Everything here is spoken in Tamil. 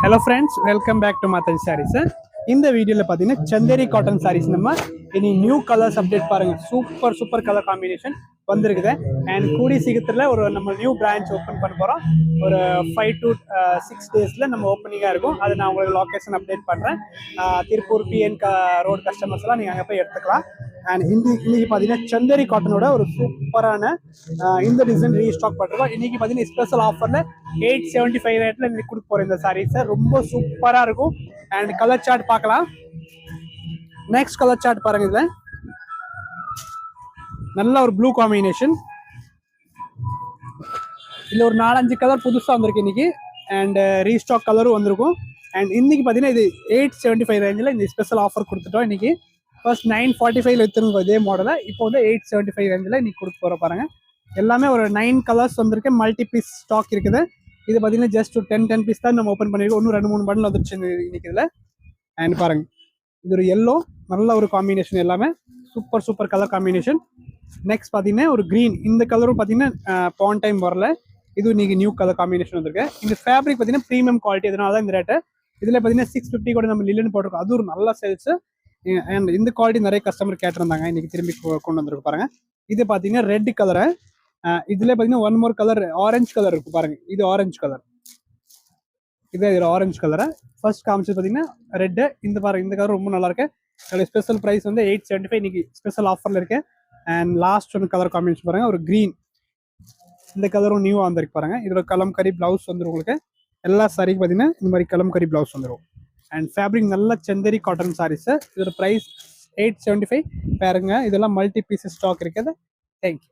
Hello friends, welcome back to Mataji Sarees. இந்த வீடியோல பாத்தீங்கன்னா சந்தேரி காட்டன் sarees நம்ம இனி நியூ கலர்ஸ் அப்டேட் பாருங்க. சூப்பர் கலர் காம்பினேஷன் வந்திருக்குது. அண்ட் கூடி சீக்கிரத்துல ஒரு நம்ம நியூ பிரான்ச் ஓபன் பண்ண போறோம். ஒரு 5 to 6 டேஸ்ல நம்ம ஓப்பனிங்கா இருக்கும். அது நான் உங்களுக்கு லொகேஷன் அப்டேட் பண்றேன். திருப்பூர் பிஎன் ரோட் கஸ்டமர்ஸ் எல்லாம் நீங்க அங்க போய் எடுத்துக்கலாம். அண்ட் இன்னைக்கு பாத்தீங்கன்னா சந்தேரி காட்டனோட ஒரு சூப்பரான இந்த டிசைன் ரீஸ்டாக் பண்றோம். இன்னைக்கு பாத்தீங்கன்னா ஸ்பெஷல் ஆஃபர்ல 875 ரேட்ல இன்னைக்கு கொடுக்க போறோம். இந்த சாரீஸ் ரொம்ப சூப்பரா இருக்கும். அண்ட் கலர் சார்ட் பார்க்கலாம். நெக்ஸ்ட் கலர் சார்ட் பாருங்க. இதுல நல்ல ஒரு ப்ளூ காம்பினேஷன். இதுல ஒரு 4-5 கலர் புதுசா வந்திருக்கு இன்னைக்கு. அண்ட் ரீஸ்டாக் கலரும் வந்திருக்கும். அண்ட் இன்னைக்கு பாத்தீங்கன்னா இது 875 ரேஞ்சில் இந்த ஸ்பெஷல் ஆஃபர் கொடுத்துட்டோம். இன்னைக்கு ஃபர்ஸ்ட் 945 எடுத்துருங்க இதே மாடலை. இப்போ வந்து 875 ரேஞ்சில் இன்னைக்கு கொடுக்க போற பாருங்க. எல்லாமே ஒரு 9 கலர்ஸ் வந்திருக்கு. மல்டி பீஸ் ஸ்டாக் இருக்குது. இது பார்த்தீங்கன்னா ஜஸ்ட் 10 பீஸ் தான் நம்ம ஓப்பன் பண்ணிருக்கோம். இன்னும் 2-3 பண்டில் வந்துருச்சு இன்னைக்கு இதில். அண்ட் பாருங்க, இது ஒரு எல்லோ நல்ல ஒரு காம்பினேஷன். எல்லாமே சூப்பர் கலர் காம்பினேஷன். நெக்ஸ்ட் பார்த்தீங்கன்னா ஒரு க்ரீன். இந்த கலரும் பார்த்தீங்கன்னா பான் டைம் வரல. இது இன்னைக்கு நியூ கலர் காம்பினேஷன் வந்திருக்கு. இந்த ஃபேப்ரிக் பார்த்தீங்கன்னா ப்ரீமியம் குவாலிட்டி. அதனால தான் இந்த ரேட்டு. இதில் பார்த்தீங்கன்னா 650 கூட நம்ம லிலன் போட்டிருக்கோம். அது ஒரு நல்ல சேல்ஸ். அண்ட் இந்த குவாலிட்டி நிறைய கஸ்டமர் கேட்டிருந்தாங்க. இன்னைக்கு திரும்பி கொண்டு வந்திருக்கு பாருங்க. இது பார்த்தீங்கன்னா ரெட் கலரு. இதுல பாத்தீங்கன்னா one more colour orange colour இருக்கு பாருங்க. இது ஆரஞ்சு கலர். இது ஆரஞ்சு கலரை ஃபர்ஸ்ட் காமிச்சது பாத்தீங்கன்னா ரெட். இந்த பாருங்க, இந்த கலர் ரொம்ப நல்லா இருக்கு. ஸ்பெஷல் பிரைஸ் வந்து 875 இன்னைக்கு ஸ்பெஷல் ஆஃபர்ல இருக்கு. And last one colour combination பாருங்க, ஒரு கிரீன். இந்த கலரும் நியூ வந்திருக்கு பாருங்க. இதோட கலம்கரி பிளவுஸ் வந்துடும் உங்களுக்கு. எல்லா சாரிக்கு பாத்தீங்கன்னா இந்த மாதிரி கலம்கரி பிளவுஸ் வந்துடும். அண்ட் ஃபேப்ரிக் நல்ல சந்தேரி காட்டன் சாரீஸ். இதோட பிரைஸ் 875 பாருங்க. இதெல்லாம் மல்டி பீசஸ் ஸ்டாக் இருக்குது. தேங்க்யூ.